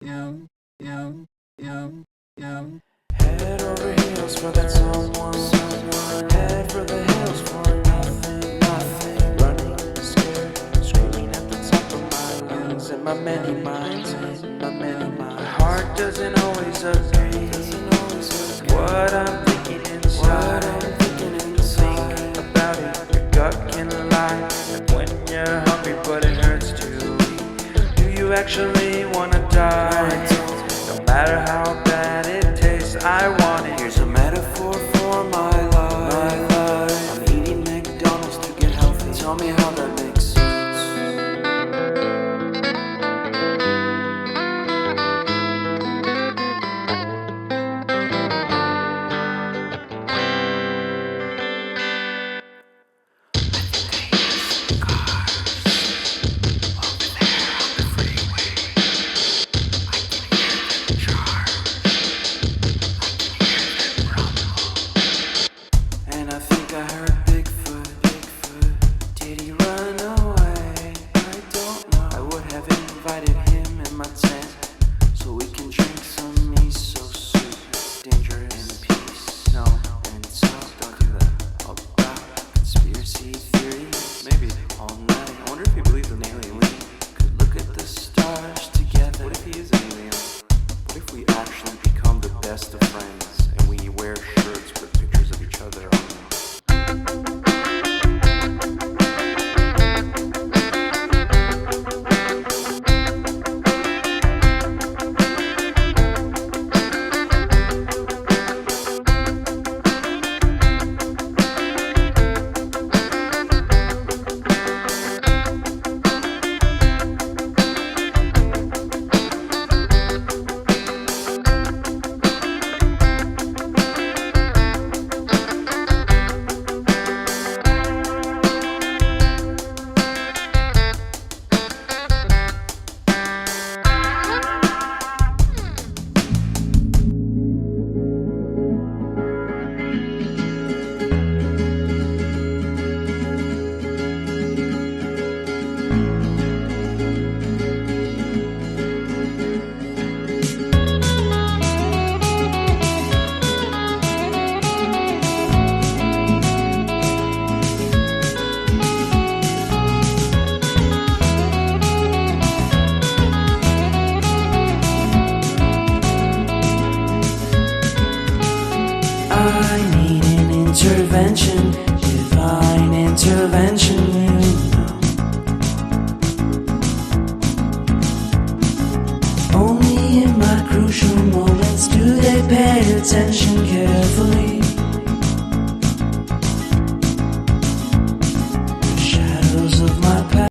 Head over heels for that someone. Head for the hills for nothing. Running, scared, screaming at the top of my lungs. In my many minds, my heart doesn't always agree. What I'm thinking inside, think about it. Your gut can lie, like when you're hungry but it hurts to eat. Do you actually wanna die? No matter how bad it tastes, I want it. Here's a metaphor for my life. I'm eating McDonald's to get healthy. Tell me how that makes sense. And I think I heard Bigfoot. Did he run away? I don't know. I would have invited him in my tent so we can drink some miso soup. Dangerous in peace. No, and so don't do that. About conspiracy theories. Maybe all night. I wonder if he believes in aliens. Could look at the stars together. What if he is an alien? What if we actually become the best of friends and we wear shirts with pictures of each other on them? I need an intervention.